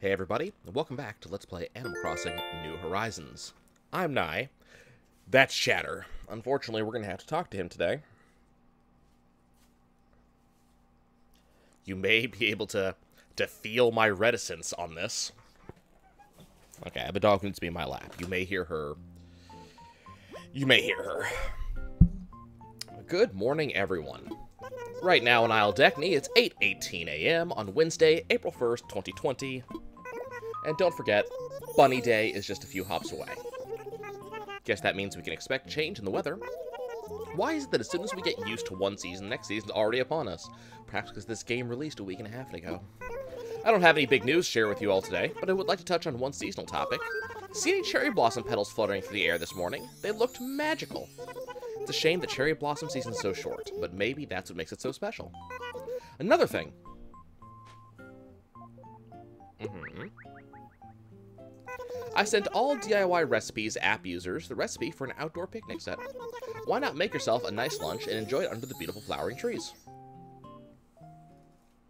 Hey everybody, and welcome back to Let's Play Animal Crossing New Horizons. I'm Nye. That's Chatter. Unfortunately, we're going to have to talk to him today. You may be able to feel my reticence on this. Okay, the dog needs to be in my lap. You may hear her. Good morning, everyone. Right now in Isle Deckney, it's 8:18 a.m. on Wednesday, April 1st, 2020. And don't forget, Bunny Day is just a few hops away. Guess that means we can expect change in the weather. Why is it that as soon as we get used to one season, the next season's already upon us? Perhaps because this game released a week and a half ago. I don't have any big news to share with you all today, but I would like to touch on one seasonal topic. See any cherry blossom petals fluttering through the air this morning? They looked magical. It's a shame that cherry blossom season's so short, but maybe that's what makes it so special. Another thing. I sent all DIY Recipes app users the recipe for an outdoor picnic set. Why not make yourself a nice lunch and enjoy it under the beautiful flowering trees?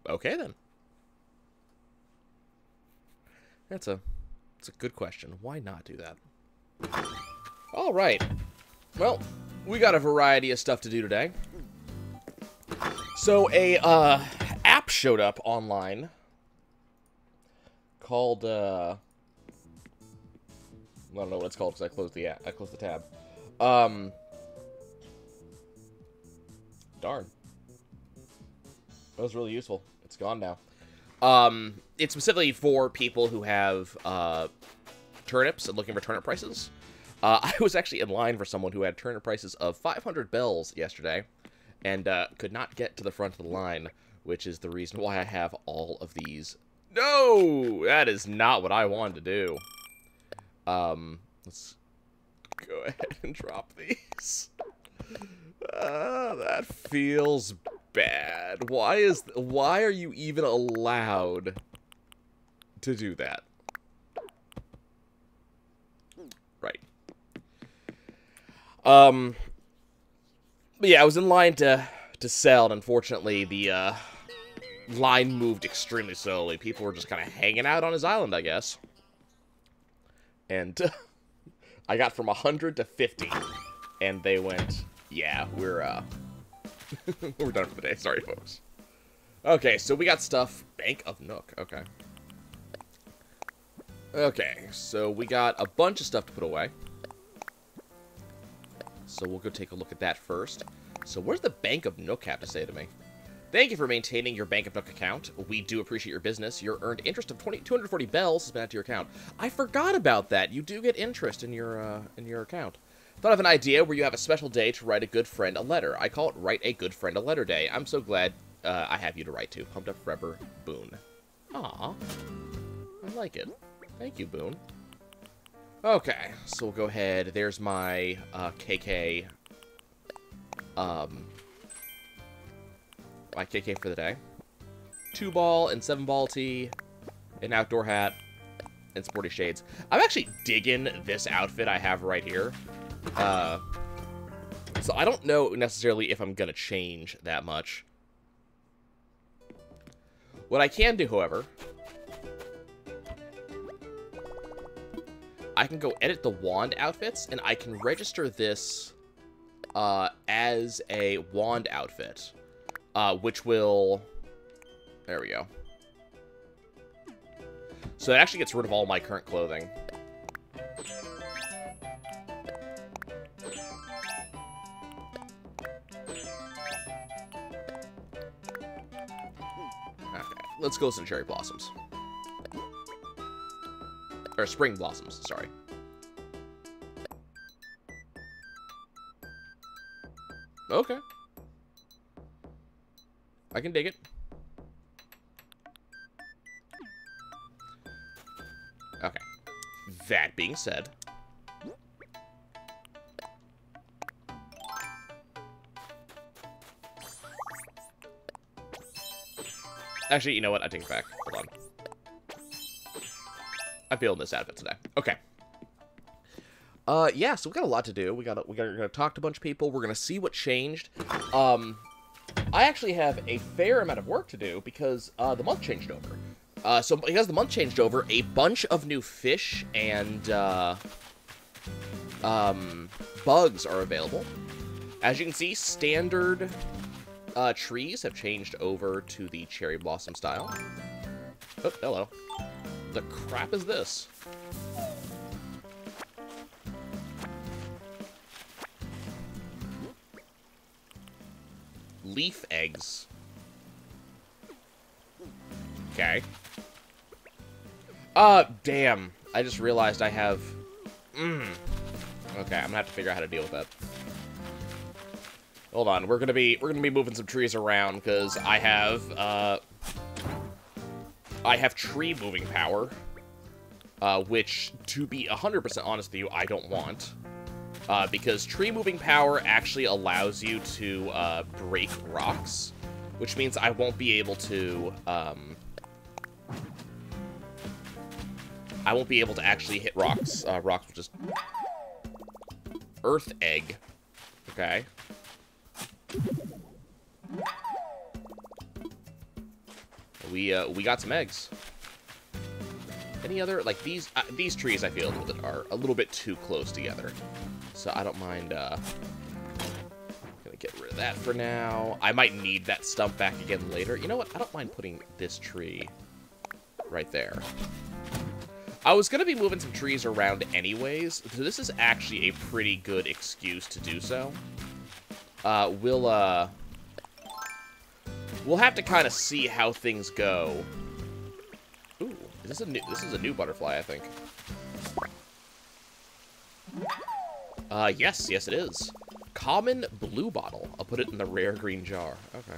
Okay then. It's a good question. Why not do that? All right. Well, we got a variety of stuff to do today. So a app showed up online called I don't know what it's called because I closed the app. I closed the tab. Darn. That was really useful. It's gone now. It's specifically for people who have turnips and looking for turnip prices. I was actually in line for someone who had turnip prices of 500 bells yesterday, and could not get to the front of the line, which is the reason why I have all of these. No! That is not what I wanted to do. Let's go ahead and drop these. That feels bad. Why are you even allowed to do that? Right. But yeah, I was in line to sell, and unfortunately the line moved extremely slowly. People were just kind of hanging out on his island, I guess. And I got from 100 to 50, and they went, yeah, we're we're done for the day. Sorry, folks. Okay, so we got stuff. Bank of Nook. Okay. Okay, so we got a bunch of stuff to put away. So we'll go take a look at that first. So where's the Bank of Nook have to say to me? Thank you for maintaining your Bank of Nook account. We do appreciate your business. Your earned interest of 240 bells has been added to your account. I forgot about that. You do get interest in your account. Thought of an idea where you have a special day to write a good friend a letter. I call it Write a Good Friend a Letter Day. I'm so glad I have you to write to. Pumped up forever, Boone. Aw. I like it. Thank you, Boone. Okay, so we'll go ahead. There's my KK. My KK for the day. 2-ball and 7-ball tee, an outdoor hat, and sporty shades. I'm actually digging this outfit I have right here. So I don't know necessarily if I'm gonna change that much. What I can do, however, I can go edit the wand outfits, and I can register this as a wand outfit. Which will... There we go. So it actually gets rid of all my current clothing. Okay, let's go with some cherry blossoms. Or spring blossoms, sorry. Okay. I can dig it. Okay. That being said, actually, you know what? I take it back. Hold on. I'm feeling this outfit today. Okay. Yeah, so we got a lot to do. We're gonna talk to a bunch of people. We're gonna see what changed. I actually have a fair amount of work to do because the month changed over. So because the month changed over, a bunch of new fish and bugs are available. As you can see, standard trees have changed over to the cherry blossom style. Oh, hello. The crap is this? Leaf eggs. Okay. Damn. I just realized I have... Okay, I'm gonna have to figure out how to deal with that. Hold on, we're gonna be moving some trees around, because I have tree moving power, which, to be 100% honest with you, I don't want. Because tree moving power actually allows you to break rocks, which means I won't be able to actually hit rocks. Rocks will just... Earth egg. Okay. We got some eggs. Any other, like, these trees I feel that are a little bit too close together. So I don't mind, gonna get rid of that for now. I might need that stump back again later. You know what? I don't mind putting this tree right there. I was gonna be moving some trees around anyways, so this is actually a pretty good excuse to do so. We'll have to kind of see how things go. Ooh, this is a new butterfly, I think. Yes it is. Common blue bottle. I'll put it in the rare green jar. Okay.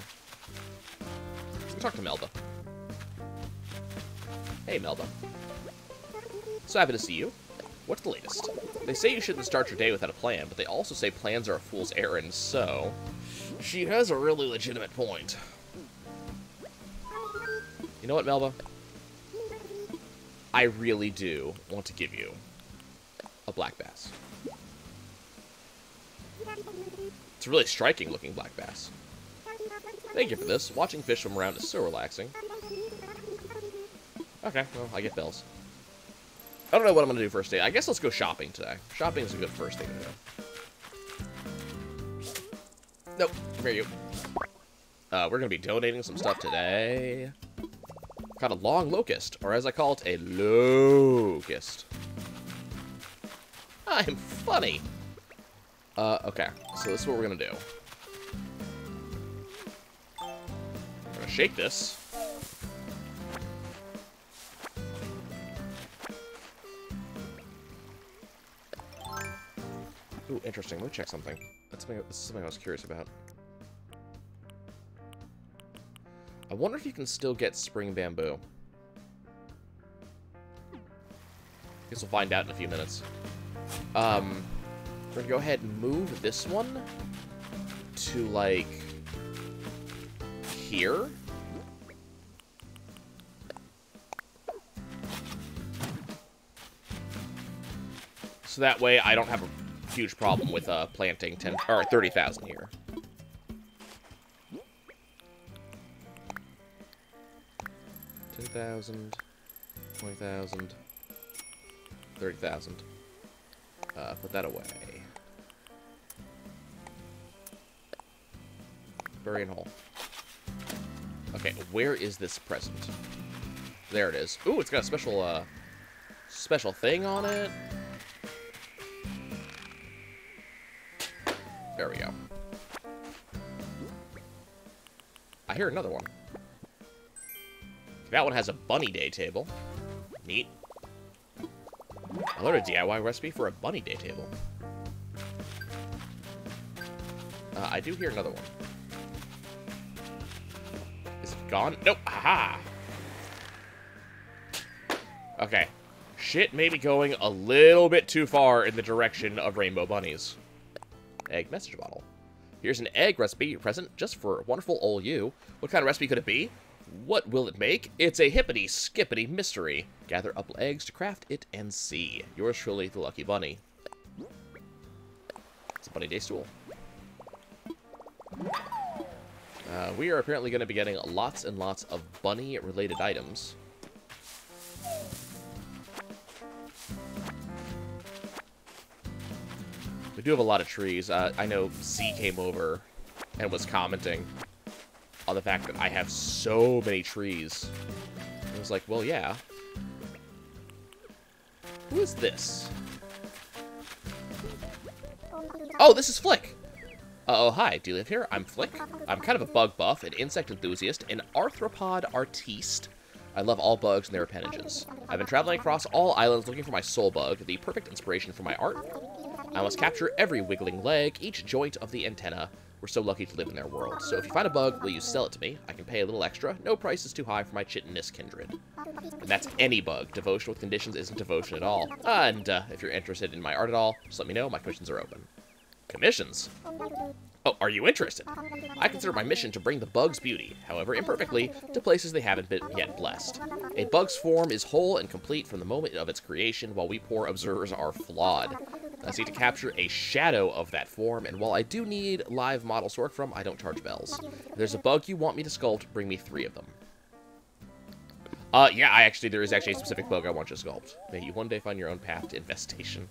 Let's talk to Melba. Hey, Melba. So happy to see you. What's the latest? They say you shouldn't start your day without a plan, but they also say plans are a fool's errand, so... She has a really legitimate point. You know what, Melba? I really do want to give you a black bass. It's a really striking looking black bass. Thank you for this. Watching fish swim around is so relaxing. Okay, well, I get bells. I don't know what I'm going to do first day. I guess let's go shopping today. Shopping is a good first thing to do. Nope. Come here, you. We're going to be donating some stuff today. Got a long locust, or as I call it, a locust. I'm funny. Okay. So this is what we're going to do. We're going to shake this. Ooh, interesting. Let me check something. This is something I was curious about. I wonder if you can still get spring bamboo. Guess we'll find out in a few minutes. We're gonna go ahead and move this one to, like, here. So that way I don't have a huge problem with planting 30,000 here. 10,000, 20,000, 30,000. Put that away. Bury in hole. Okay, where is this present? There it is. Ooh, it's got a special thing on it. There we go. I hear another one. That one has a bunny day table. Neat. I learned a DIY recipe for a bunny day table. I do hear another one. Is it gone? Nope. Aha! Okay. Shit may be going a little bit too far in the direction of rainbow bunnies. Egg message bottle. Here's an egg recipe present just for wonderful old you. What kind of recipe could it be? What will it make? It's a hippity-skippity mystery. Gather up eggs to craft it and see. Yours truly, the Lucky Bunny. It's a bunny day stool. We are apparently going to be getting lots and lots of bunny-related items. We do have a lot of trees. I know Z came over and was commenting on the fact that I have so many trees. I was like, well, yeah. Who is this? Oh, this is Flick. Oh, hi. Do you live here? I'm Flick. I'm kind of a bug buff, an insect enthusiast, an arthropod artiste. I love all bugs and their appendages. I've been traveling across all islands looking for my soul bug, the perfect inspiration for my art. I must capture every wiggling leg, each joint of the antenna. We're so lucky to live in their world. So if you find a bug, will you sell it to me? I can pay a little extra. No price is too high for my chitinous kindred. And that's any bug. Devotion with conditions isn't devotion at all. And if you're interested in my art at all, just let me know. My commissions are open. Commissions? Oh, are you interested? I consider my mission to bring the bug's beauty, however imperfectly, to places they haven't been yet blessed. A bug's form is whole and complete from the moment of its creation, while we poor observers are flawed. I seek to capture a shadow of that form, and while I do need live models to work from, I don't charge bells. If there's a bug you want me to sculpt, bring me 3 of them. Yeah, there is actually a specific bug I want you to sculpt. May you one day find your own path to infestation.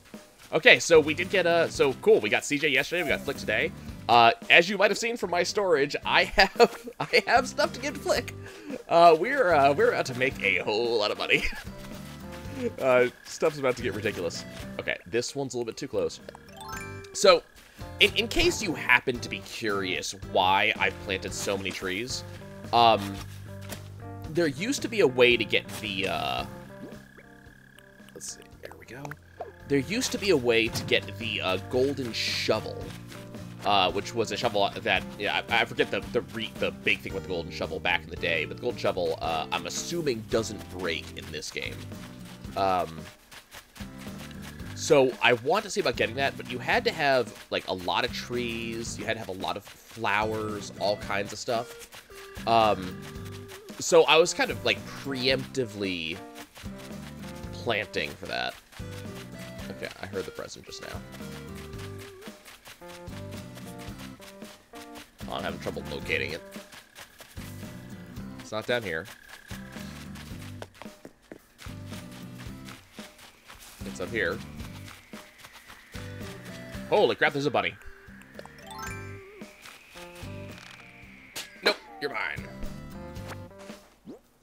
Okay, so we did get so cool. We got CJ yesterday, we got Flick today. As you might have seen from my storage, I have stuff to give to Flick. We're about to make a whole lot of money. Stuff's about to get ridiculous. Okay, this one's a little bit too close. So, in case you happen to be curious why I've planted so many trees, there used to be a way to get the, let's see, there we go. There used to be a way to get the golden shovel, which was a shovel that, yeah, I forget the big thing with the golden shovel back in the day, but the golden shovel, I'm assuming doesn't break in this game. So I want to see about getting that, but you had to have, like, a lot of trees, you had to have a lot of flowers, all kinds of stuff. So I was kind of, like, preemptively planting for that. Okay, I heard the present just now. Oh, I'm having trouble locating it. It's not down here. It's up here. Holy crap, there's a bunny. Nope, you're mine.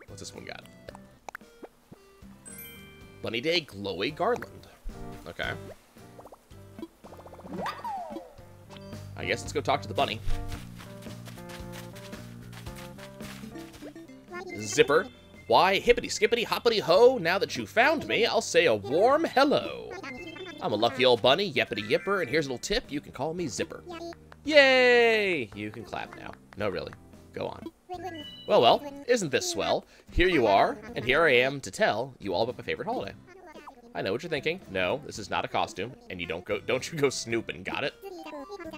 What's this one got? Bunny Day Glowy Garland. Okay. I guess let's go talk to the bunny. Zipper. Why, hippity skippity hoppity ho, now that you found me, I'll say a warm hello. I'm a lucky old bunny, yeppity yipper, and here's a little tip, you can call me Zipper. Yay! You can clap now. No, really. Go on. Well, well, isn't this swell? Here you are, and here I am to tell you all about my favorite holiday. I know what you're thinking. No, this is not a costume, and you don't you go snooping, got it?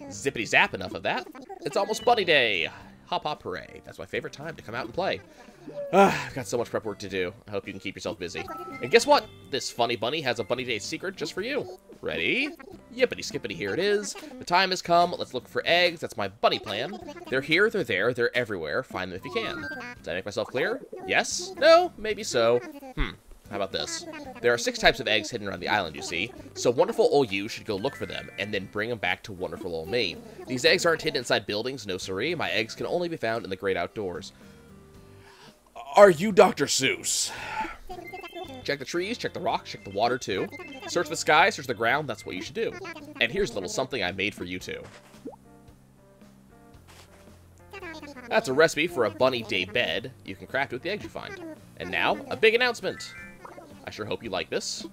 Zippity zap, enough of that. It's almost Bunny Day. Hop hop hooray. That's my favorite time to come out and play. I've got so much prep work to do. I hope you can keep yourself busy. And guess what? This funny bunny has a Bunny Day secret just for you. Ready? Yippity skippity, here it is. The time has come. Let's look for eggs. That's my bunny plan. They're here, they're there, they're everywhere. Find them if you can. Did I make myself clear? Yes? No? Maybe so. How about this? There are 6 types of eggs hidden around the island, you see. So wonderful old you should go look for them, and then bring them back to wonderful old me. These eggs aren't hidden inside buildings, no siree. My eggs can only be found in the great outdoors. Are you Dr. Seuss? Check the trees, check the rocks, check the water too. Search the sky, search the ground, that's what you should do. And here's a little something I made for you too. That's a recipe for a Bunny Day bed. You can craft it with the eggs you find. And now, a big announcement. I sure hope you like this.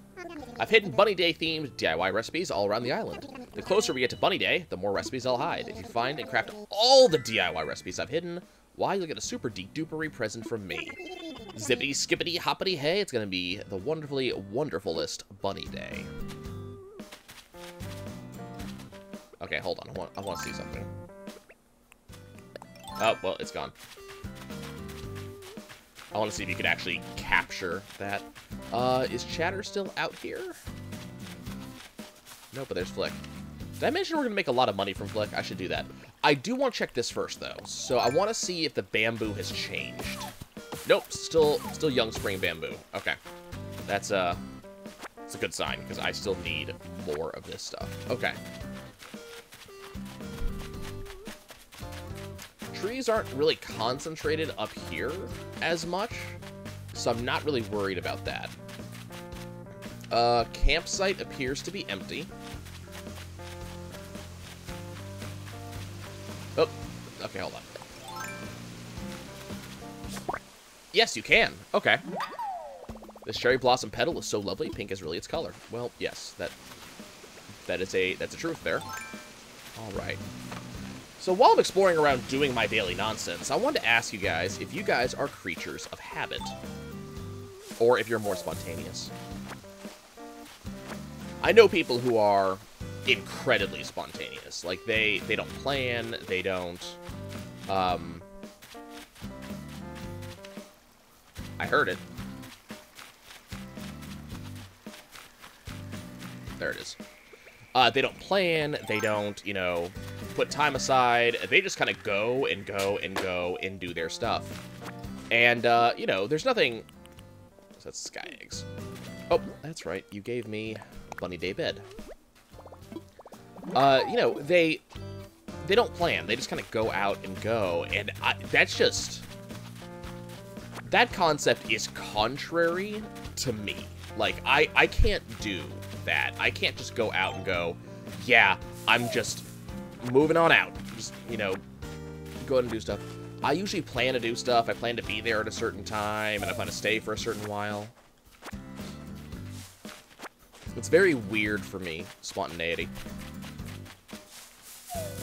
I've hidden Bunny Day themed DIY recipes all around the island. The closer we get to Bunny Day, the more recipes I'll hide. If you find and craft all the DIY recipes I've hidden, why, you'll get a super dupery present from me. Zippity skippity hoppity hey, it's gonna be the wonderfully wonderfulest Bunny Day. Okay, hold on, I want to see something. Oh, well, it's gone. I want to see if you could actually capture that. Is Chatter still out here? No, but there's Flick. Did I mention we're going to make a lot of money from Flick? I should do that. I do want to check this first, though. So I want to see if the bamboo has changed. Nope, still young spring bamboo. Okay. That's a good sign, because I still need more of this stuff. Okay. trees aren't really concentrated up here as much, so I'm not really worried about that. Campsite appears to be empty. Oh, okay, hold on. Yes, you can. Okay. This cherry blossom petal is so lovely. Pink is really its color. Well, yes, that's a truth there. All right. So while I'm exploring around doing my daily nonsense, I wanted to ask you guys if you guys are creatures of habit, or if you're more spontaneous. I know people who are incredibly spontaneous. Like, they don't plan, they don't, I heard it. There it is. They don't plan, they don't, you know, put time aside. They just kind of go and go and go and do their stuff. And, you know, there's nothing... That's sky eggs. Oh, that's right. You gave me Bunny Day bed. You know, they don't plan. They just kind of go out and go. And that's just... That concept is contrary to me. Like, I can't do that. I can't just go out and go, yeah, I'm just moving on out. Just, you know, go ahead and do stuff. I usually plan to do stuff. I plan to be there at a certain time, and I plan to stay for a certain while. It's very weird for me, spontaneity.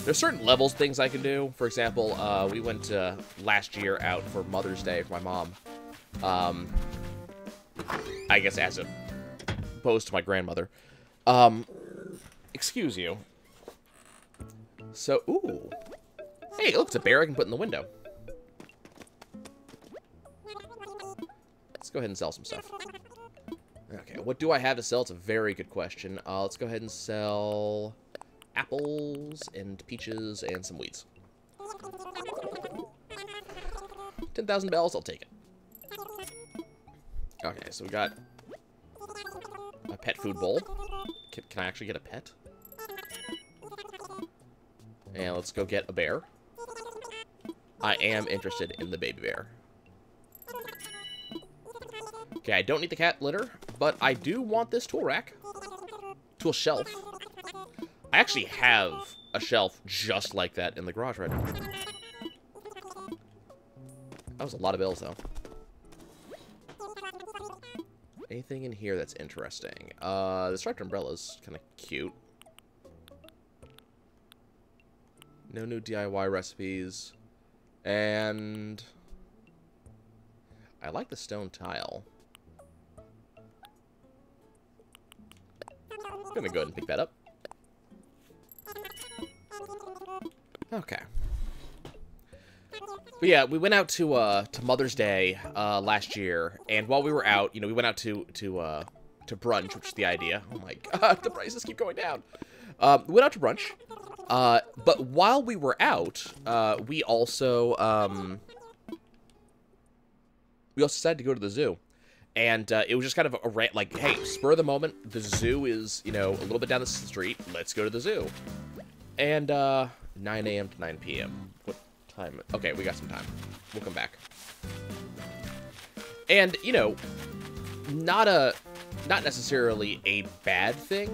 There's certain levels things I can do. For example, we went last year out for Mother's Day for my mom. I guess as opposed to my grandmother. Excuse you. So, ooh. Hey, look, it's a bear I can put in the window. Let's go ahead and sell some stuff. Okay, what do I have to sell? It's a very good question. Let's go ahead and sell apples and peaches and some weeds. 10,000 bells, I'll take it. Okay, so we got a pet food bowl. Can I actually get a pet? And let's go get a bear. I am interested in the baby bear. Okay, I don't need the cat litter, but I do want this tool rack. Tool shelf. I actually have a shelf just like that in the garage right now. That was a lot of bills, though. Anything in here that's interesting? The striped umbrella's kind of cute. No new DIY recipes. And I like the stone tile. I'm gonna go ahead and pick that up. Okay. But yeah, we went out to Mother's Day last year, and while we were out, you know, we went out to brunch, which is the idea. Oh my god, the prices keep going down. We went out to brunch, but while we were out, we also decided to go to the zoo. And it was just kind of a rant, like, hey, spur of the moment, the zoo is, you know, a little bit down the street, let's go to the zoo. And 9 a.m. to 9 p.m. What time? Okay, we got some time. We'll come back. And, you know, not necessarily a bad thing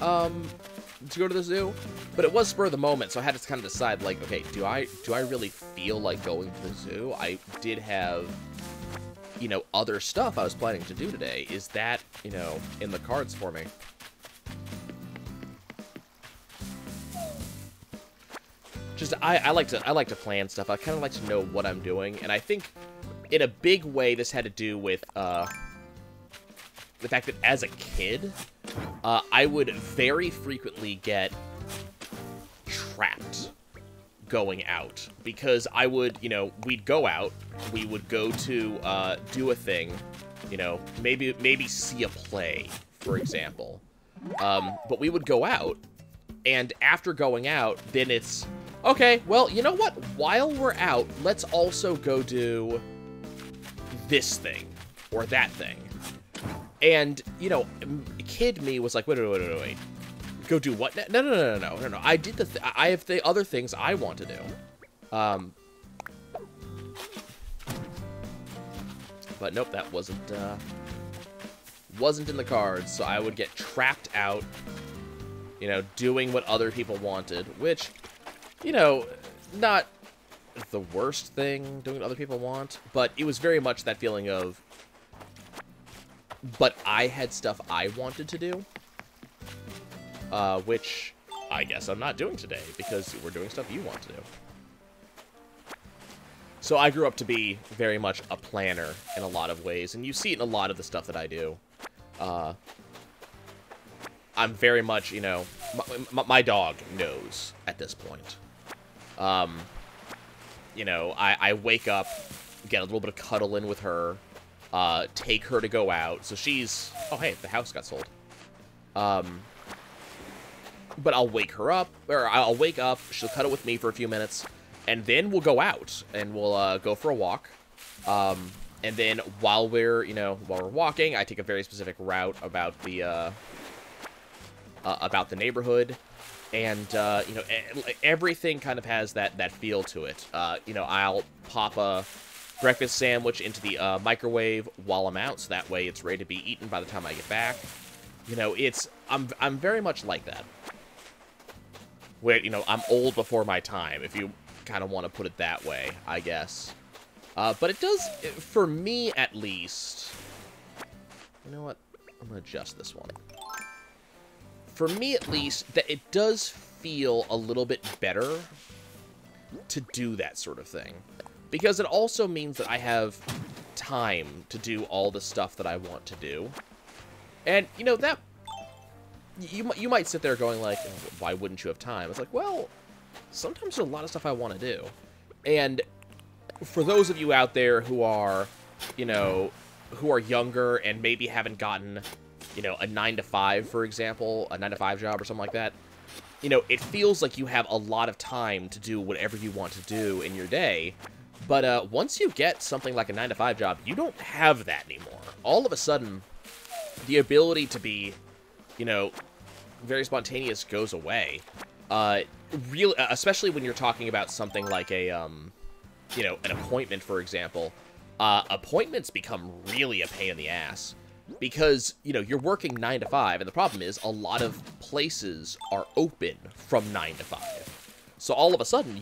to go to the zoo, but it was spur of the moment, so I had to kind of decide, like, okay, do I really feel like going to the zoo? I did have, you know, other stuff I was planning to do today. Is that, you know, in the cards for me? Just, I like to plan stuff. I kind of like to know what I'm doing, and I think in a big way this had to do with the fact that as a kid, I would very frequently get trapped going out, because I would, you know, we'd go out, we would go to do a thing, you know, maybe see a play, for example, but we would go out, and after going out, then it's, okay, well, you know what, while we're out, let's also go do this thing, or that thing. And, you know, kid me was like, wait. Go do what? No. I did I have the other things I want to do. But nope, that wasn't in the cards, so I would get trapped out, you know, doing what other people wanted, which, you know, not the worst thing, doing what other people want, but it was very much that feeling of, but I had stuff I wanted to do, which I guess I'm not doing today, because we're doing stuff you want to do. So I grew up to be very much a planner in a lot of ways, and you see it in a lot of the stuff that I do. I'm very much, you know, my dog knows at this point. You know, I wake up, get a little bit of cuddle in with her, take her to go out. So she's, oh, hey, the house got sold. But I'll wake her up, or I'll wake up, she'll cuddle with me for a few minutes, and then we'll go out, and we'll go for a walk. And then while we're walking, I take a very specific route about the neighborhood, and you know, everything kind of has that feel to it. You know, I'll pop a breakfast sandwich into the microwave while I'm out, so that way it's ready to be eaten by the time I get back. You know, I'm very much like that. Where, you know, I'm old before my time, if you kind of want to put it that way, I guess. But it does, for me at least, you know what, I'm going to adjust this one. For me at least, that it does feel a little bit better to do that sort of thing. Because it also means that I have time to do all the stuff that I want to do. And, you know, that, you might sit there going like, why wouldn't you have time? It's like, well, sometimes there's a lot of stuff I want to do. And for those of you out there who are, you know, who are younger and maybe haven't gotten, you know, a 9-to-5, for example, a 9-to-5 job or something like that, you know, it feels like you have a lot of time to do whatever you want to do in your day. But once you get something like a 9-to-5 job, you don't have that anymore. All of a sudden, the ability to be, you know, very spontaneous goes away. Really, especially when you're talking about something like a, you know, an appointment, for example. Appointments become really a pain in the ass because, you know, you're working 9 to 5, and the problem is a lot of places are open from 9 to 5. So all of a sudden,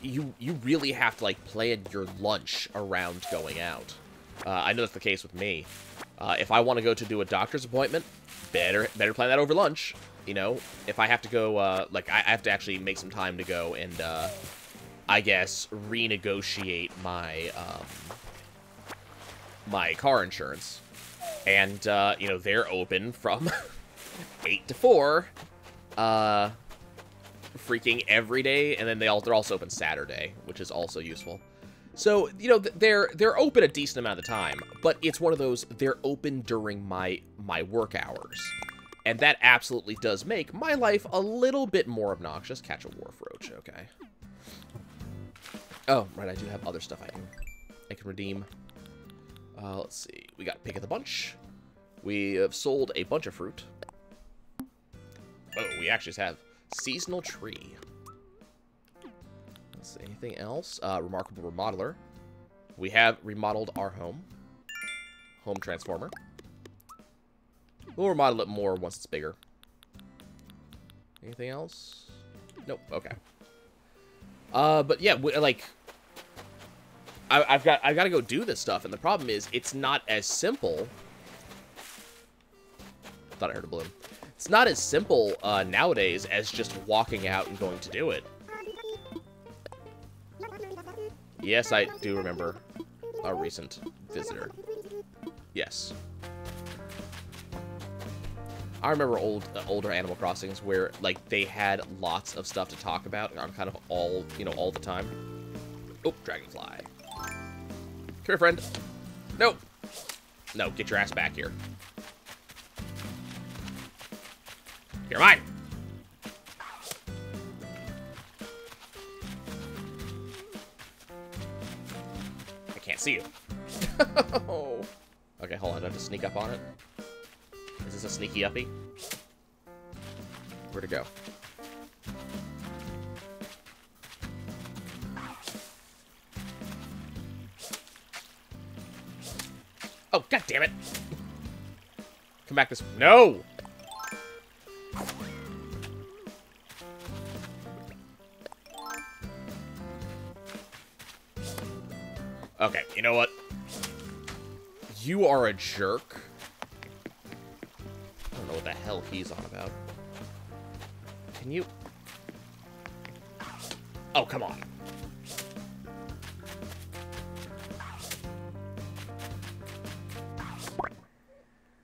you really have to, like, plan your lunch around going out. I know that's the case with me. If I want to go to do a doctor's appointment, better plan that over lunch. You know, if I have to go, like, I have to actually make some time to go and, I guess, renegotiate my, my car insurance. And, you know, they're open from 8 to 4, freaking every day, and then they're also open Saturday, which is also useful. So, you know, they're open a decent amount of the time, but it's one of those, they're open during my work hours. And that absolutely does make my life a little bit more obnoxious. Catch a wharf roach, okay. Oh, right, I do have other stuff I can redeem. Let's see. We got Pick of the Bunch. We have sold a bunch of fruit. Oh, we actually have Seasonal Tree. Let's see, anything else? Remarkable Remodeler. We have remodeled our home. Home Transformer. We'll remodel it more once it's bigger. Anything else? Nope, okay. But yeah, like, I've got to go do this stuff, and the problem is, it's not as simple. Thought I heard a balloon. It's not as simple nowadays as just walking out and going to do it. Yes, I do remember a recent visitor. Yes. I remember older Animal Crossings where, like, they had lots of stuff to talk about on kind of all, you know, all the time. Oh, Dragonfly. Come here, friend. No. No, get your ass back here. You're mine. I can't see you. Okay, hold on. I have to sneak up on it. Is this a sneaky uppie? Where'd it go? God damn it. Come back this... No! Okay, you know what? You are a jerk. I don't know what the hell he's on about. Can you... Oh, come on.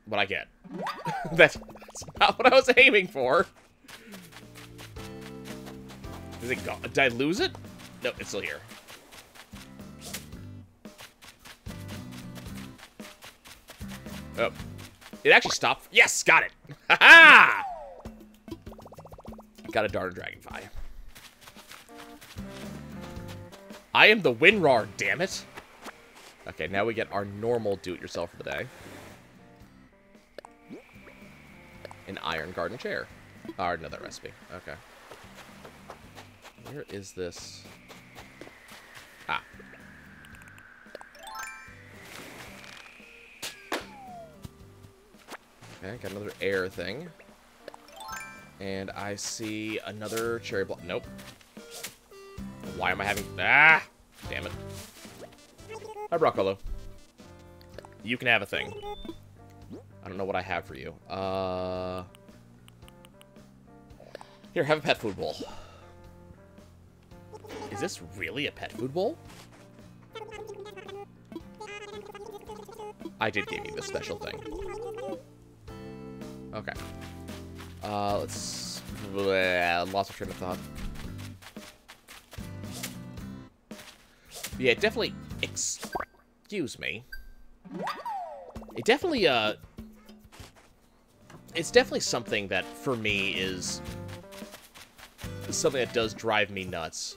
What I get. That's not what I was aiming for. Is it gone? Did I lose it? No, it's still here. Oh. It actually stopped. Yes, got it. Ha-ha! Got a darn dragonfly. I am the Winrar, damn it. Okay, now we get our normal do-it-yourself for the day. An iron garden chair. Oh, another recipe. Okay. Where is this? Ah. Okay, got another air thing. And I see another cherry block. Nope. Why am I having... Ah! Damn it. Hi, Broccolo. You can have a thing. I don't know what I have for you. Here, have a pet food bowl. Is this really a pet food bowl? I did give you this special thing. Okay. Let's... Lost my train of thought. Yeah, it definitely... Excuse me. It definitely, it's definitely something that, for me, is something that does drive me nuts.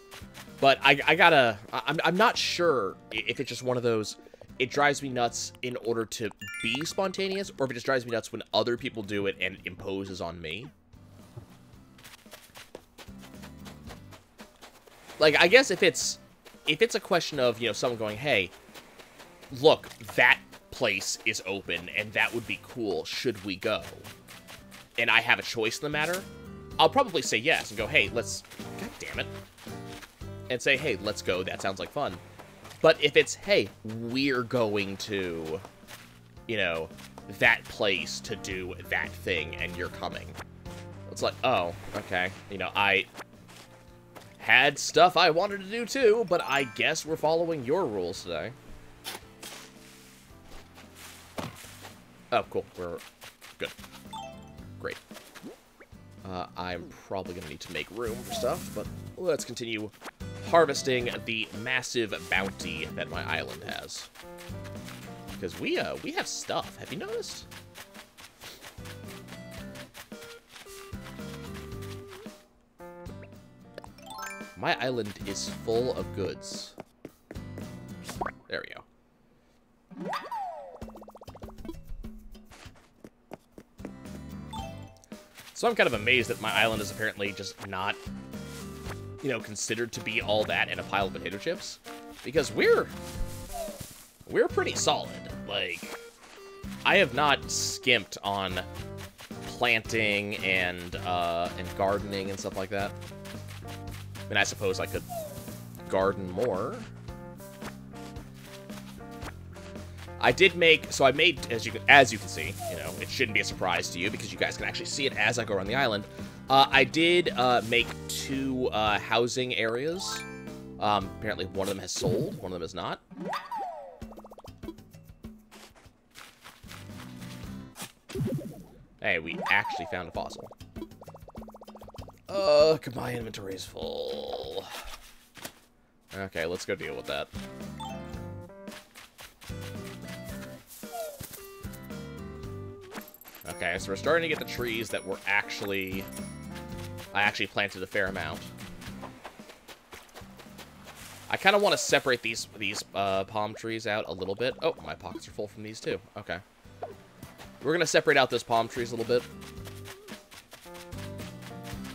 But I'm not sure if it's just one of those, it drives me nuts in order to be spontaneous, or if it just drives me nuts when other people do it and it imposes on me. Like, I guess if it's a question of, you know, someone going, hey, look, that place is open and that would be cool, should we go? And I have a choice in the matter, I'll probably say yes and go, hey, let's... God damn it. And say, hey, let's go, that sounds like fun. But if it's, hey, we're going to, you know, that place to do that thing and you're coming. It's like, oh, okay. You know, I had stuff I wanted to do too, but I guess we're following your rules today. Oh, cool. We're good. Great. I'm probably going to need to make room for stuff, but let's continue harvesting the massive bounty that my island has. Because we have stuff. Have you noticed? My island is full of goods. There we go. So I'm kind of amazed that my island is apparently just not, you know, considered to be all that in a pile of potato chips. Because we're pretty solid. Like, I have not skimped on planting and gardening and stuff like that. I mean, I suppose I could garden more. I did make, so I made, as you can see, you know, it shouldn't be a surprise to you because you guys can actually see it as I go around the island. I did make 2 housing areas. Apparently one of them has sold, one of them has not. Hey, we actually found a fossil. My inventory is full. Okay, let's go deal with that. Okay, so we're starting to get the trees that were actually... I actually planted a fair amount. I kind of want to separate these palm trees out a little bit. Oh, my pockets are full from these too. Okay. We're going to separate out those palm trees a little bit.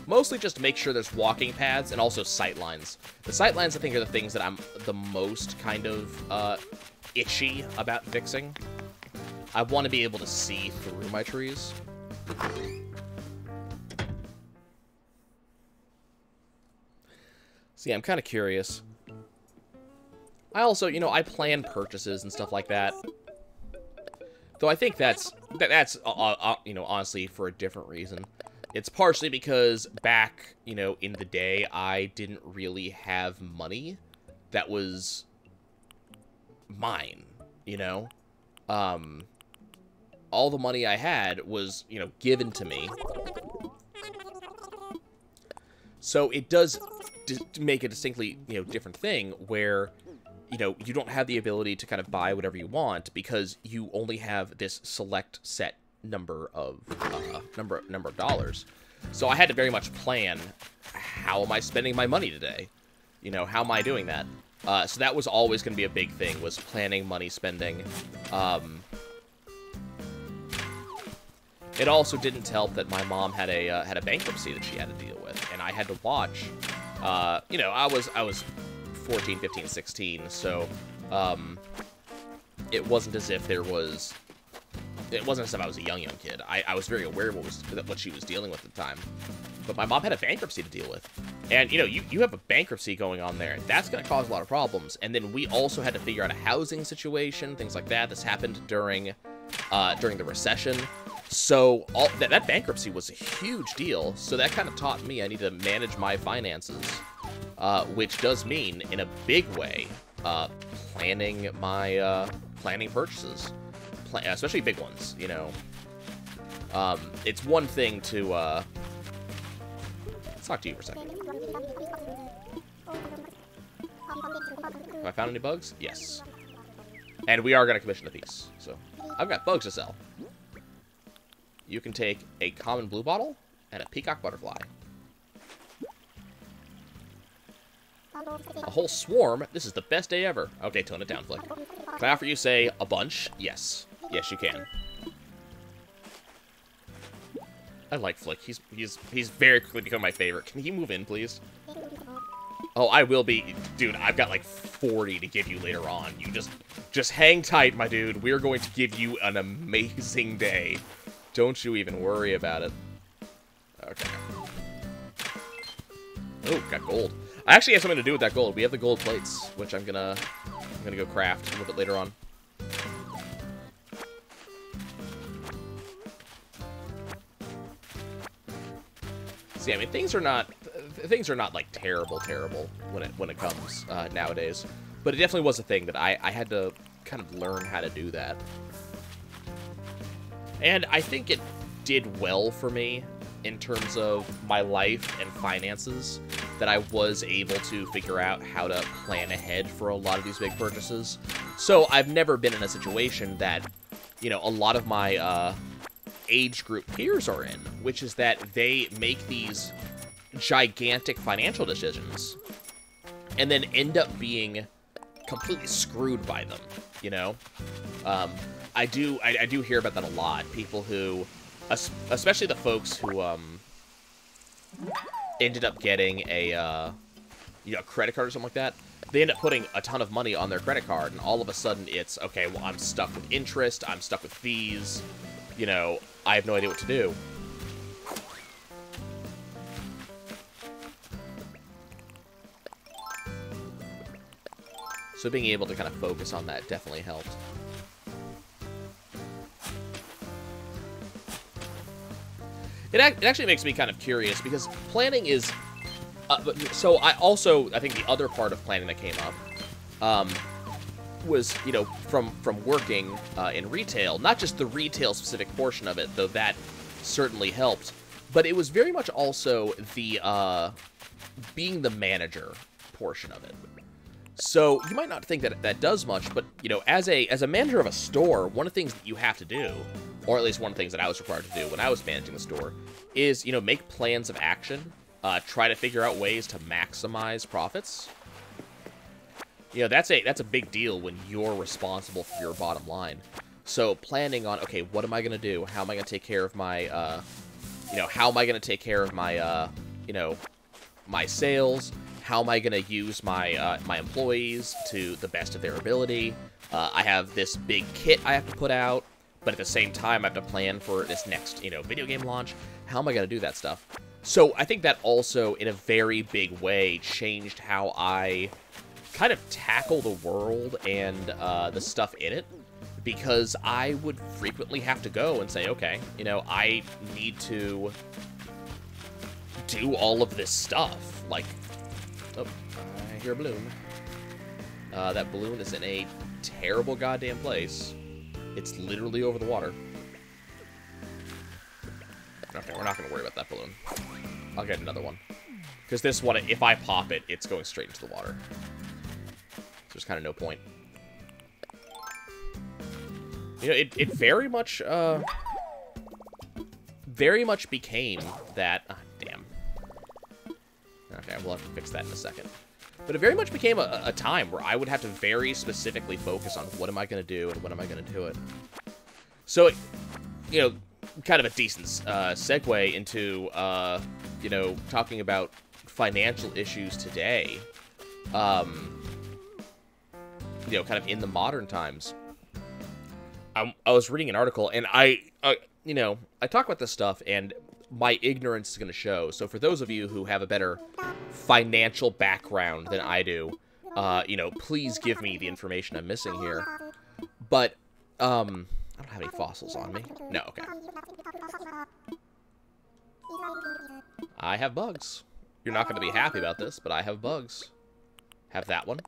Mostly just to make sure there's walking paths and also sight lines. The sight lines, I think, are the things that I'm the most kind of itchy about fixing. I want to be able to see through my trees. See, I'm kind of curious. I also, you know, I plan purchases and stuff like that. Though I think that's you know, honestly, for a different reason. It's partially because back, you know, in the day, I didn't really have money that was mine, you know? All the money I had was, you know, given to me. So it does make a distinctly, you know, different thing where, you know, you don't have the ability to kind of buy whatever you want because you only have this select set number of dollars. So I had to very much plan, how am I spending my money today? You know, how am I doing that? So that was always going to be a big thing, was planning money spending. It also didn't help that my mom had a bankruptcy that she had to deal with, and I had to watch. You know, I was 14, 15, 16, so it wasn't as if there was. It wasn't as if I was a young kid. I was very aware of what she was dealing with at the time. But my mom had a bankruptcy to deal with. And, you know, you have a bankruptcy going on there. That's going to cause a lot of problems. And then we also had to figure out a housing situation, things like that. This happened during the recession. So that bankruptcy was a huge deal. So that kind of taught me I need to manage my finances, which does mean, in a big way, planning purchases. Especially big ones, you know. It's one thing to, let's talk to you for a second. Have I found any bugs? Yes. And we are going to commission a piece, so I've got bugs to sell. You can take a common blue bottle and a peacock butterfly. A whole swarm? This is the best day ever. Okay, tone it down, Flick. Can I offer you, say, a bunch? Yes. Yes, you can. I like Flick. He's very quickly become my favorite. Can he move in, please? Oh, I will be. Dude, I've got like 40 to give you later on. You just hang tight, my dude. We're going to give you an amazing day. Don't you even worry about it. Okay. Oh, got gold. I actually have something to do with that gold. We have the gold plates, which I'm gonna go craft a little bit later on. See, I mean, things are not like terrible when it comes nowadays, but it definitely was a thing that I had to kind of learn how to do that, and I think it did well for me in terms of my life and finances, that I was able to figure out how to plan ahead for a lot of these big purchases. So I've never been in a situation that, you know, a lot of my age group peers are in, which is that they make these gigantic financial decisions and then end up being completely screwed by them, you know? I do hear about that a lot. People who, especially the folks who ended up getting a you know, credit card or something like that, they end up putting a ton of money on their credit card, and all of a sudden it's, okay, well, I'm stuck with interest, I'm stuck with fees, you know, I have no idea what to do. So being able to kind of focus on that definitely helped. It actually makes me kind of curious, because planning is... so I think the other part of planning that came up was, you know, from working in retail, not just the retail specific portion of it, though that certainly helped, but it was very much also the being the manager portion of it. So you might not think that that does much, but, you know, as a manager of a store, one of the things that you have to do, or at least one of the things that I was required to do when I was managing the store, is, you know, make plans of action, try to figure out ways to maximize profits. You know, that's a big deal when you're responsible for your bottom line. So planning on, okay, what am I going to do? How am I going to take care of my, you know, how am I going to take care of my, you know, my sales? How am I going to use my my employees to the best of their ability? I have this big kit I have to put out. but at the same time, I have to plan for this next, you know, video game launch. How am I going to do that stuff? So I think that also, in a very big way, changed how I kind of tackle the world and the stuff in it, because I would frequently have to go and say, okay, you know, I need to do all of this stuff. Like, oh, I hear a balloon. That balloon is in a terrible goddamn place. It's literally over the water. Okay, we're not going to worry about that balloon. I'll get another one. Because this one, if I pop it, it's going straight into the water. So there's kind of no point. You know, it very much became that... Ah, damn. Okay, we'll have to fix that in a second. But it very much became a time where I would have to very specifically focus on what am I going to do and when am I going to do it. So, you know, kind of a decent segue into, you know, talking about financial issues today. You know, kind of in the modern times. I was reading an article, and you know, I talk about this stuff, and my ignorance is going to show. So for those of you who have a better financial background than I do, you know, please give me the information I'm missing here. But, I don't have any fossils on me. No, okay. I have bugs. You're not going to be happy about this, but I have bugs. Have that one,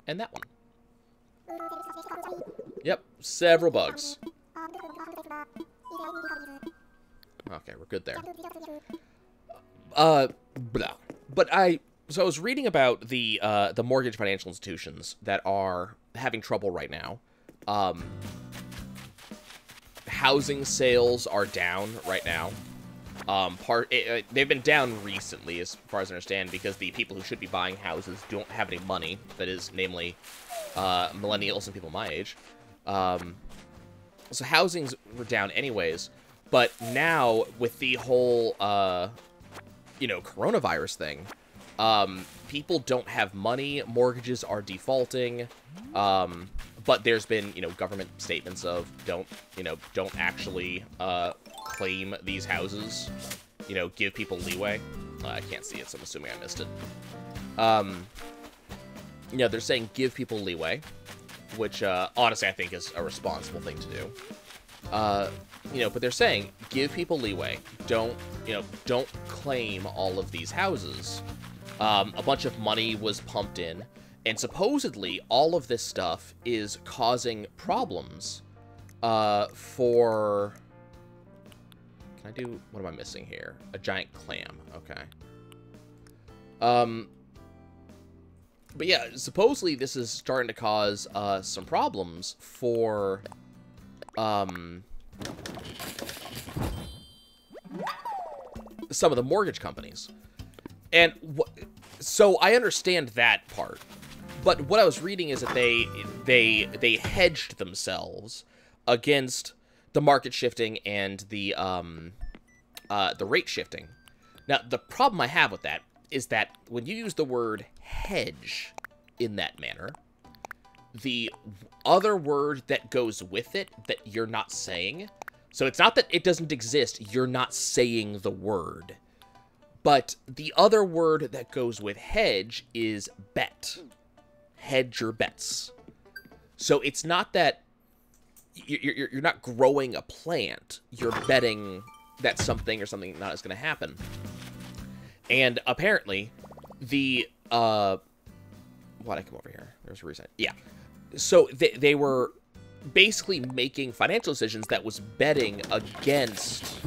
and that one. Yep, several bugs. Okay, we're good there. Blah. But so I was reading about the mortgage financial institutions that are having trouble right now. Housing sales are down right now. They've been down recently, as far as I understand, because the people who should be buying houses don't have any money. That is, namely, millennials and people my age. So housings were down anyways. But now, with the whole, you know, coronavirus thing, people don't have money, mortgages are defaulting, but there's been, you know, government statements of don't actually, claim these houses, you know, give people leeway. I can't see it, so I'm assuming I missed it. You know, they're saying give people leeway, which, honestly, I think is a responsible thing to do. You know, but they're saying, give people leeway. Don't claim all of these houses. A bunch of money was pumped in, and supposedly all of this stuff is causing problems, for... Can I do... What am I missing here? A giant clam. Okay. But yeah, supposedly this is starting to cause, some problems for, some of the mortgage companies. And so I understand that part. But what I was reading is that they hedged themselves against the market shifting and the rate shifting. Now, the problem I have with that is that when you use the word hedge in that manner, the other word that goes with it that you're not saying, so it's not that it doesn't exist, you're not saying the word, but the other word that goes with hedge is bet. Hedge your bets. So it's not that you're not growing a plant, you're betting that something or something not is going to happen. And apparently, the, why'd I come over here? There's a reason. Yeah. So they were basically making financial decisions that was betting against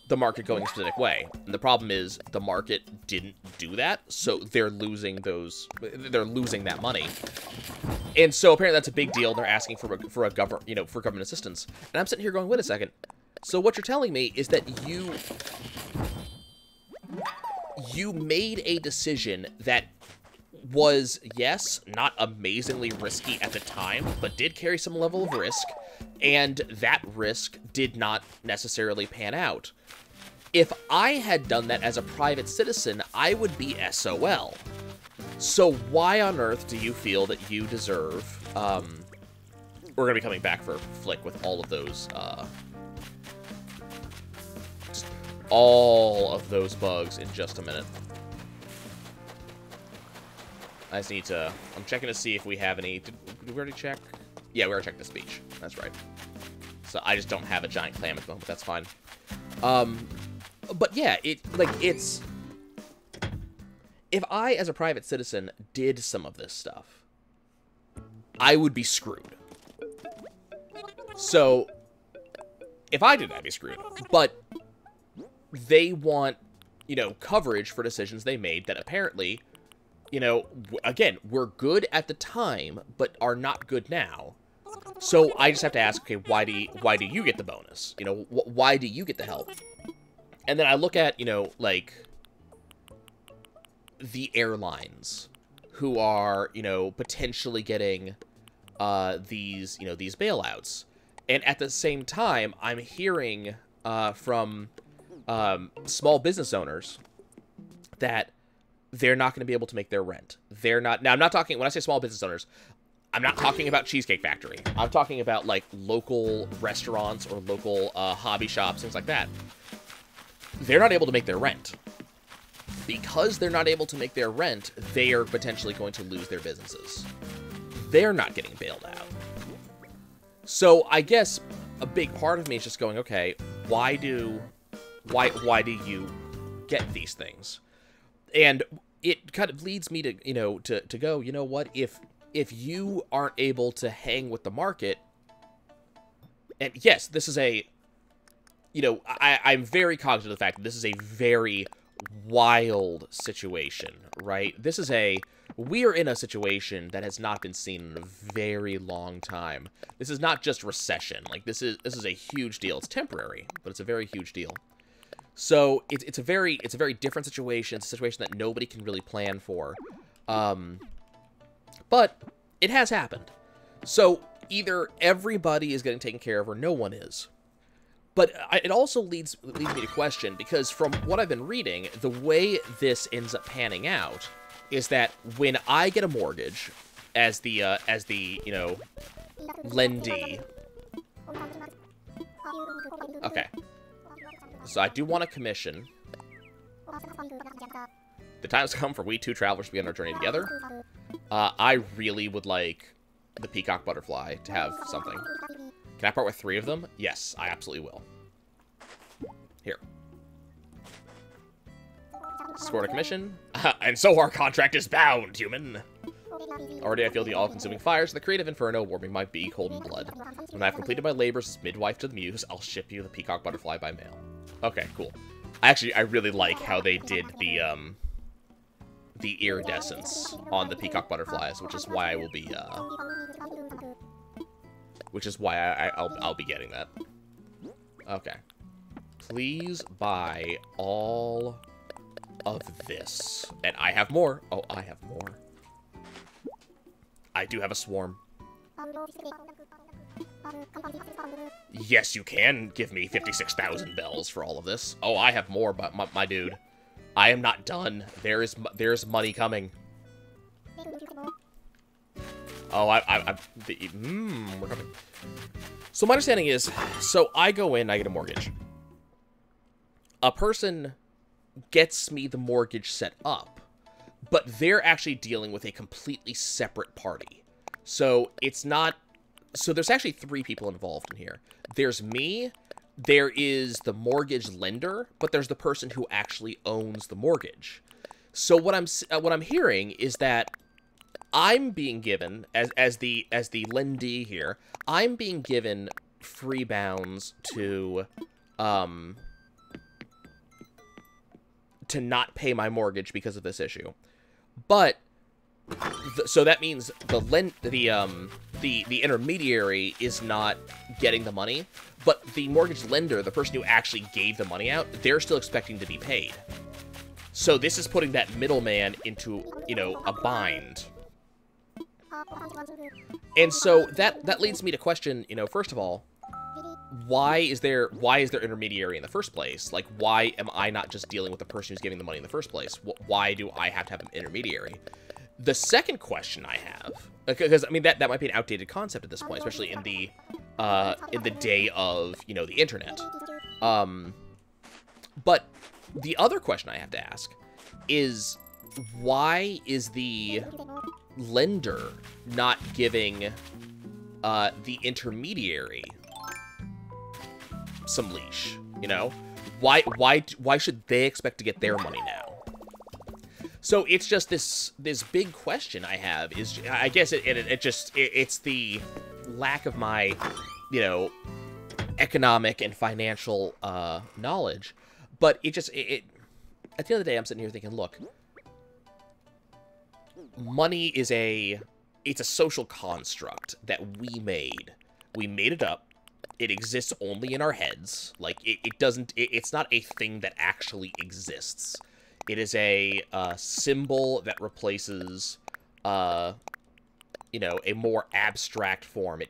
the market going a specific way. And the problem is the market didn't do that, so they're losing that money. And so apparently that's a big deal. They're asking for government assistance. And I'm sitting here going, wait a second. So what you're telling me is that you made a decision that was, yes, not amazingly risky at the time, but did carry some level of risk, and that risk did not necessarily pan out. If I had done that as a private citizen, I would be SOL. So why on earth do you feel that you deserve, we're going to be coming back for Flick with all of those, just all of those bugs in just a minute. I just need to... I'm checking to see if we have any... Did we already check? Yeah, we already checked the speech. That's right. So I just don't have a giant clam at the moment. That's fine. But yeah, it's... If I, as a private citizen, did some of this stuff, I would be screwed. So, if I did that, I'd be screwed. But they want, you know, coverage for decisions they made that apparently, you know, again, were good at the time, but are not good now. So I just have to ask, okay, why do you get the bonus? You know, why do you get the help? And then I look at, you know, like, the airlines who are, you know, potentially getting these bailouts. And at the same time, I'm hearing from small business owners that they're not going to be able to make their rent. They're not... Now, I'm not talking... When I say small business owners, I'm not talking about Cheesecake Factory. I'm talking about, like, local restaurants or local hobby shops, things like that. They're not able to make their rent. Because they're not able to make their rent, they are potentially going to lose their businesses. They're not getting bailed out. So I guess a big part of me is just going, okay, why do you get these things? And it kind of leads me to, you know, to go, you know what, if you aren't able to hang with the market, and yes, this is a, you know, I'm very cognizant of the fact that this is a very wild situation, right? This is we are in a situation that has not been seen in a very long time. This is not just recession. Like, this is a huge deal. It's temporary, but it's a very huge deal. So it's a very different situation. It's a situation that nobody can really plan for. But it has happened. So either everybody is getting taken care of or no one is. But it also leads me to question, because from what I've been reading, the way this ends up panning out is that when I get a mortgage as the you know, lendee. Okay. So I do want a commission. The time's come for we two travelers to begin our journey together. I really would like the peacock butterfly to have something. Can I part with 3 of them? Yes, I absolutely will. Here. Scored a commission. And so our contract is bound, human. Already I feel the all-consuming fires of the creative inferno warming my bee cold in blood. When I have completed my labors as midwife to the muse, I'll ship you the peacock butterfly by mail. Okay, cool. Actually, I really like how they did the iridescence on the peacock butterflies, which is why I will be, which is why I'll be getting that. Okay. Please buy all of this. And I have more. Oh, I have more. I do have a swarm. Yes, you can give me 56,000 bells for all of this. Oh, I have more, but my dude. I am not done. There's money coming. Oh, we're coming. So my understanding is, so I go in, I get a mortgage. A person gets me the mortgage set up, but they're actually dealing with a completely separate party. So it's not, so there's actually 3 people involved in here. There's me, there is the mortgage lender, but there's the person who actually owns the mortgage. So what I'm hearing is that I'm being given, as the lendee here, I'm being given free bounds to not pay my mortgage because of this issue. But so that means the intermediary is not getting the money, but the mortgage lender, the person who actually gave the money out, they're still expecting to be paid. So this is putting that middleman into, you know, a bind. And so that leads me to question, you know, first of all, why is there intermediary in the first place? Like, why am I not just dealing with the person who's giving the money in the first place? Why do I have to have an intermediary? The second question I have, because I mean that might be an outdated concept at this point, especially in the day of, you know, the internet. But the other question I have to ask is, why is the lender not giving the intermediary some leash? You know, why should they expect to get their money now? So it's just this big question I have is, I guess it's the lack of my, you know, economic and financial knowledge, but at the end of the day, I'm sitting here thinking, look, money is it's a social construct that we made. We made it up. It exists only in our heads. Like, it's not a thing that actually exists. It is a symbol that replaces, you know, a more abstract form.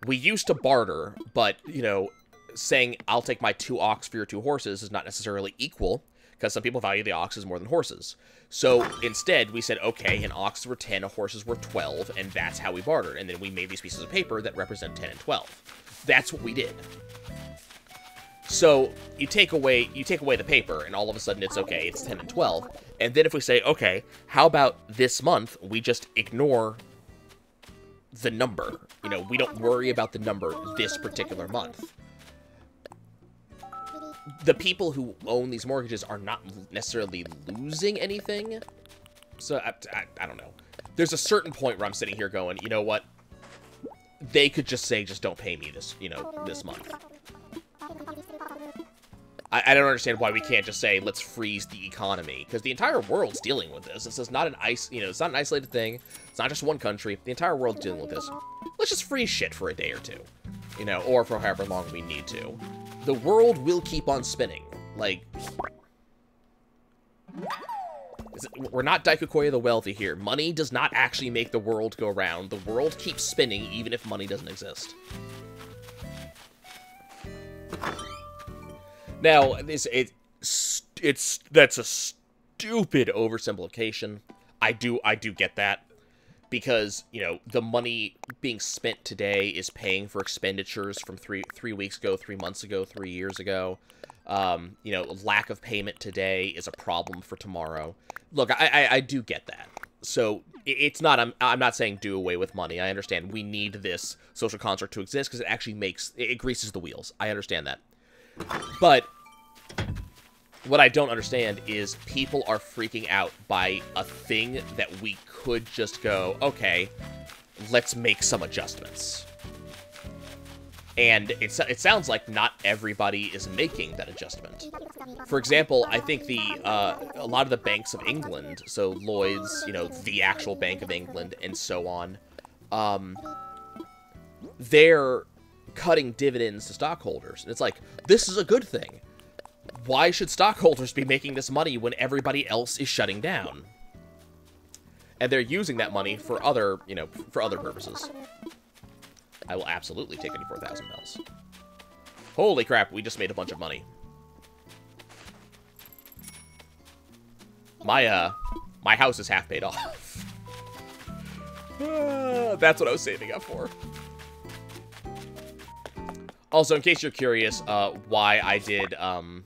We used to barter, but, you know, saying, I'll take my 2 ox for your 2 horses is not necessarily equal, because some people value the oxes more than horses. So, instead, we said, okay, an ox were 10, a horses were 12, and that's how we bartered. And then we made these pieces of paper that represent 10 and 12. That's what we did. So, you take away the paper, and all of a sudden it's okay, it's 10 and 12. And then if we say, okay, how about this month, we just ignore the number. You know, we don't worry about the number this particular month. The people who own these mortgages are not necessarily losing anything. So, I don't know. There's a certain point where I'm sitting here going, you know what? They could just say, just don't pay me this, you know, this month. I don't understand why we can't just say, let's freeze the economy, because the entire world's dealing with this. This is not it's not an isolated thing. It's not just one country. The entire world's dealing with this. Let's just freeze shit for a day or two, you know, or for however long we need to. The world will keep on spinning. Like, we're not Daikukoya the Wealthy here. Money does not actually make the world go round. The world keeps spinning even if money doesn't exist. Now, that's a stupid oversimplification. I do get that, because, you know, the money being spent today is paying for expenditures from three weeks ago, 3 months ago, 3 years ago. You know, lack of payment today is a problem for tomorrow. Look, I do get that. So it's not, I'm not saying do away with money. I understand we need this social construct to exist because it actually it greases the wheels. I understand that. But what I don't understand is people are freaking out by a thing that we could just go, okay, let's make some adjustments. And it sounds like not everybody is making that adjustment. For example, I think a lot of the banks of England, so Lloyd's, you know, the actual Bank of England, and so on, they're cutting dividends to stockholders. And it's like, this is a good thing. Why should stockholders be making this money when everybody else is shutting down? And they're using that money for other, you know, for other purposes. I will absolutely take 84,000 bells. Holy crap, we just made a bunch of money. My house is half paid off. That's what I was saving up for. Also, in case you're curious, why I did, ooh,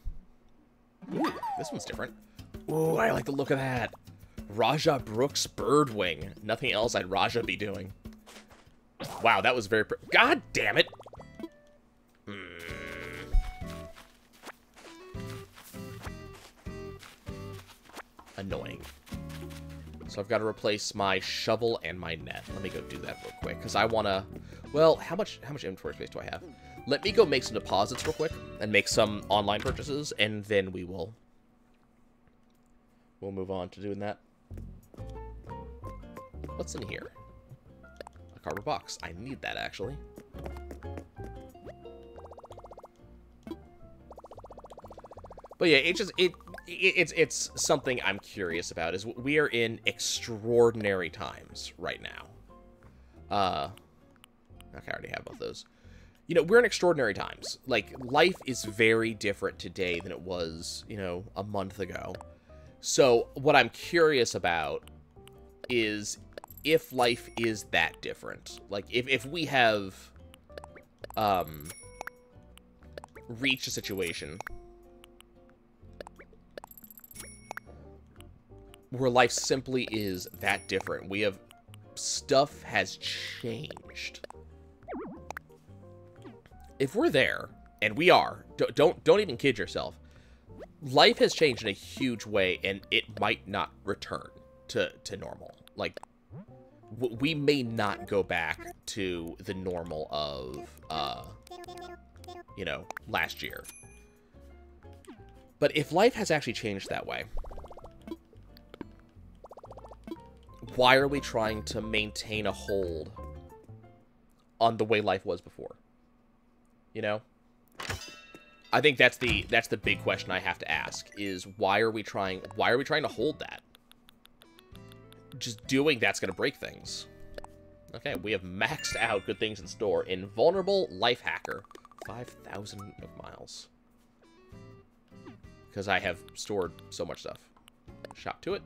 this one's different. Ooh, I like the look of that. Raja Brooks Birdwing. Nothing else I'd Raja be doing. Wow, that was very... God damn it! Annoying. So I've got to replace my shovel and my net. Let me go do that real quick, because I want to... Well, how much inventory space do I have? Let me go make some deposits real quick, and make some online purchases, and then we'll move on to doing that. What's in here? A cardboard box. I need that, actually. But yeah, it's something I'm curious about, is we are in extraordinary times right now. Okay, I already have both those. You know, we're in extraordinary times. Like, life is very different today than it was, you know, a month ago. So what I'm curious about is if life is that different. Like, if we have reached a situation where life simply is that different. We have... Stuff has changed. If we're there, and we are, don't even kid yourself. Life has changed in a huge way, and it might not return to normal. Like, we may not go back to the normal of, you know, last year. But if life has actually changed that way, why are we trying to maintain a hold on the way life was before? You know? I think that's the big question I have to ask, is why are we trying to hold that? Just doing that's going to break things. Okay, we have maxed out good things in store. Invulnerable Life Hacker. 5,000 miles. Because I have stored so much stuff. Shop to it.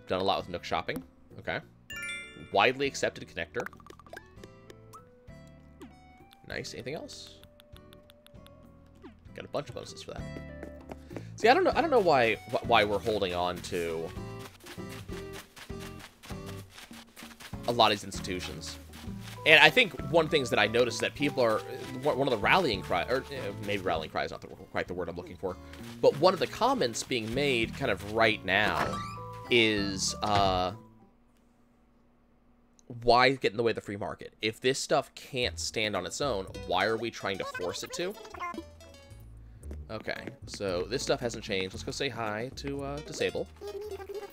Done a lot with Nook shopping. Okay. Widely accepted connector. Nice. Anything else? Got a bunch of bonuses for that. See, I don't know why we're holding on to a lot of these institutions. And I think one of the things that I noticed is that people are... One of the rallying cries... Or maybe rallying cry is not quite the word I'm looking for. But one of the comments being made kind of right now is... why get in the way of the free market? If this stuff can't stand on its own, why are we trying to force it to? Okay, so this stuff hasn't changed. Let's go say hi to Disable.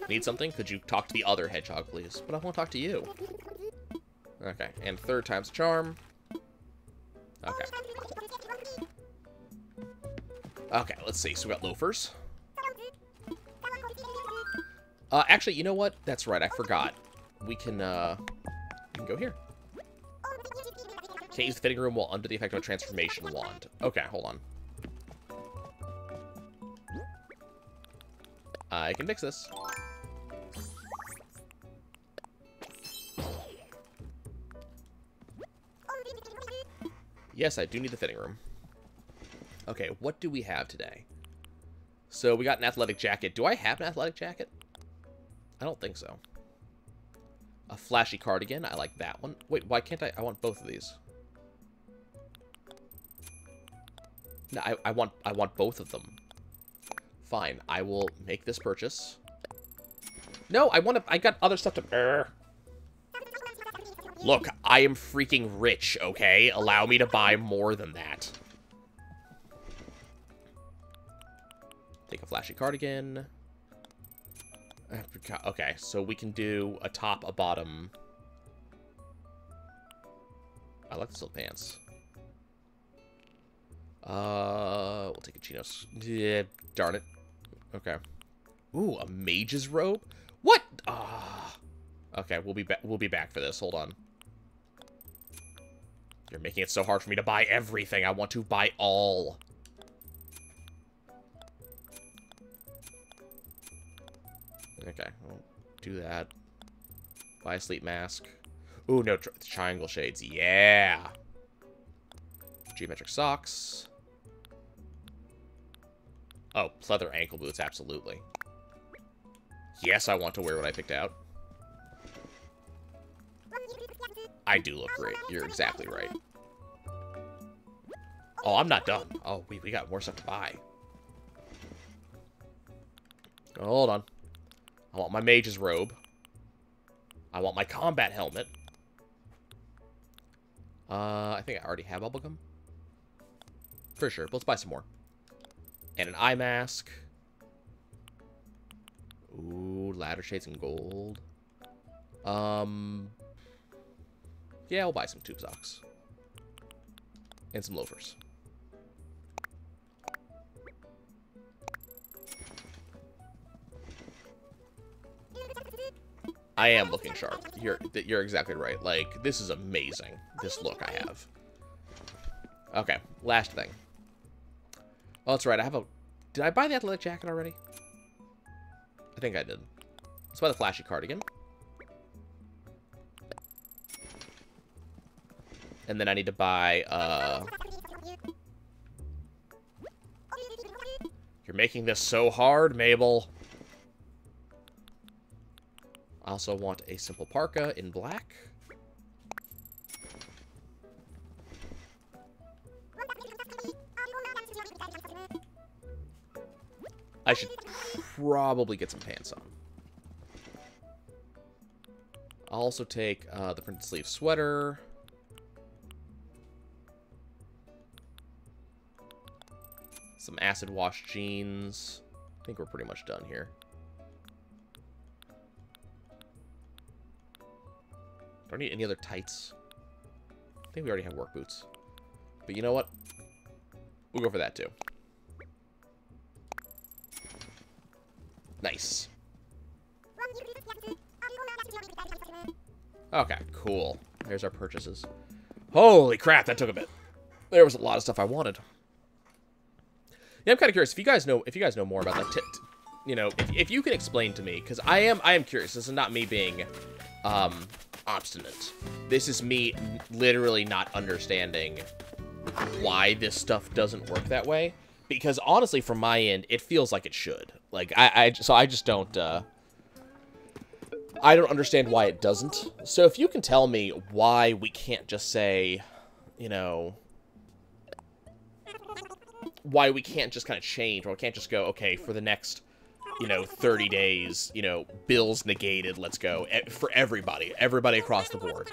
Need something? Could you talk to the other hedgehog, please? But I won't talk to you. Okay, and third time's a charm. Okay. Okay, let's see. So we got loafers. Actually, you know what? That's right, I forgot. We can go here. Can't use the fitting room while under the effect of a transformation wand. Okay, hold on. I can fix this. Yes, I do need the fitting room. Okay, what do we have today? So we got an athletic jacket. Do I have an athletic jacket? I don't think so. A flashy cardigan. I like that one. Wait, why can't I? I want both of these. No, I want both of them. Fine, I will make this purchase. No, I got other stuff to... Look, I am freaking rich, okay? Allow me to buy more than that. Take a flashy cardigan. Okay, so we can do a top, a bottom. I like the silk pants. We'll take a chinos. Yeah, darn it. Okay. Ooh, a mage's robe? What? Ah. Okay, we'll be back for this. Hold on. You're making it so hard for me to buy everything. I want to buy all. Okay, we'll do that. Buy a sleep mask. Ooh, no, triangle shades. Yeah. Geometric socks. Oh, pleather ankle boots, absolutely. Yes, I want to wear what I picked out. I do look great. You're exactly right. Oh, I'm not done. Oh, we got more stuff to buy. Hold on. I want my mage's robe. I want my combat helmet. I think I already have bubblegum. For sure, but let's buy some more. And an eye mask. Ooh, ladder shades in gold. Yeah, I'll buy some tube socks. And some loafers. I am looking sharp. You're exactly right. Like, this is amazing. This look I have. Okay, last thing. Oh, that's right. I have a... Did I buy the athletic jacket already? I think I did. Let's buy the flashy cardigan. And then I need to buy, You're making this so hard, Mabel. I also want a simple parka in black. I should probably get some pants on. I'll also take the printed sleeve sweater. Some acid wash jeans. I think we're pretty much done here. Do I need any other tights? I think we already have work boots. But you know what? We'll go for that too. Nice. Okay, cool. There's our purchases. Holy crap, that took a bit. There was a lot of stuff I wanted. Yeah, I'm kind of curious if you guys know more about that. You know, if you can explain to me, because I am curious. This is not me being obstinate. This is me literally not understanding why this stuff doesn't work that way. Because honestly, from my end, it feels like it should. Like so I just don't. I don't understand why it doesn't. So if you can tell me why we can't just say, you know, why we can't just kind of change, or we can't just go, okay, for the next, you know, 30 days, you know, bills negated, let's go, for everybody across the board.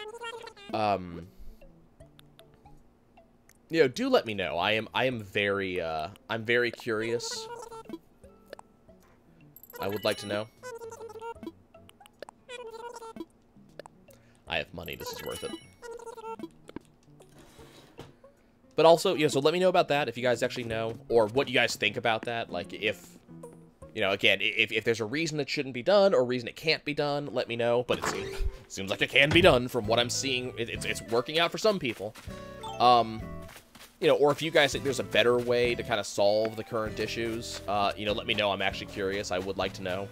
You know, do let me know. I'm very curious. I would like to know. I have money, this is worth it. But also, you know, so let me know about that if you guys actually know, or what you guys think about that. Like, if, you know, again, if there's a reason it shouldn't be done, or a reason it can't be done, let me know. But it seems like it can be done from what I'm seeing. It's working out for some people. You know, or if you guys think there's a better way to kind of solve the current issues, you know, let me know. I'm actually curious. I would like to know.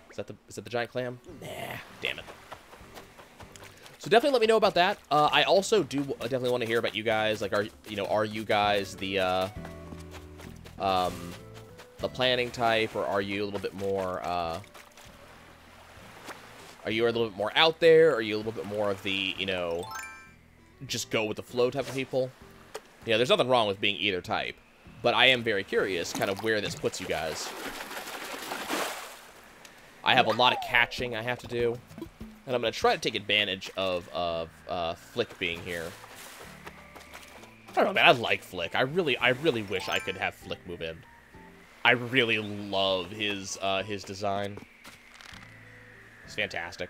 Is that the giant clam? Nah, damn it. So definitely let me know about that. I also do definitely want to hear about you guys. Like, are you guys the planning type, or are you a little bit more, are you a little bit more out there? Or are you a little bit more of the, you know, just go with the flow type of people? Yeah, there's nothing wrong with being either type, but I am very curious kind of where this puts you guys. I have a lot of catching I have to do, and I'm going to try to take advantage of Flick being here. I don't know, man. I like Flick. I really wish I could have Flick move in. I really love his design. It's fantastic.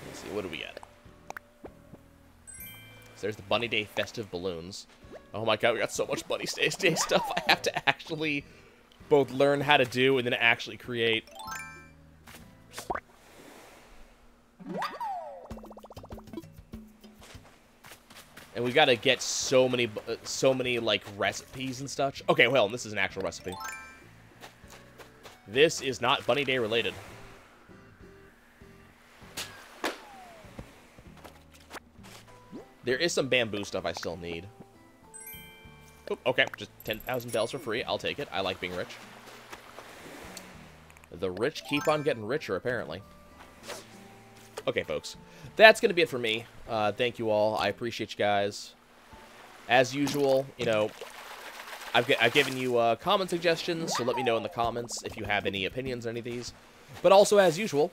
Let's see, what do we get? So there's the Bunny Day festive balloons. Oh my god, we got so much Bunny Day stuff I have to actually both learn how to do and then actually create. And we gotta get so many like recipes and such. Okay, well, this is an actual recipe. This is not Bunny Day related. There is some bamboo stuff I still need. Oop, okay, just 10,000 bells for free. I'll take it. I like being rich. The rich keep on getting richer, apparently. Okay, folks. That's going to be it for me. Thank you all. I appreciate you guys. As usual, you know, I've given you comment suggestions, so let me know in the comments if you have any opinions on any of these. But also, as usual,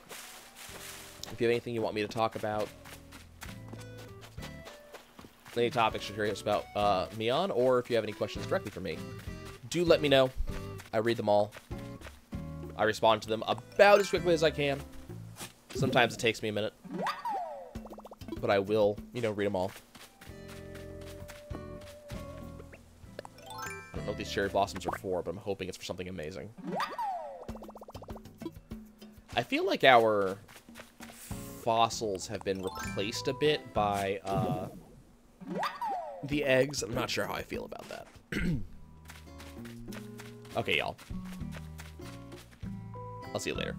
if you have anything you want me to talk about, any topics you're curious about me on, or if you have any questions directly for me, do let me know. I read them all. I respond to them about as quickly as I can. Sometimes it takes me a minute, but I will, you know, read them all. I don't know what these cherry blossoms are for, but I'm hoping it's for something amazing. I feel like our fossils have been replaced a bit by, The eggs, I'm not sure how I feel about that. Okay, y'all. I'll see you later.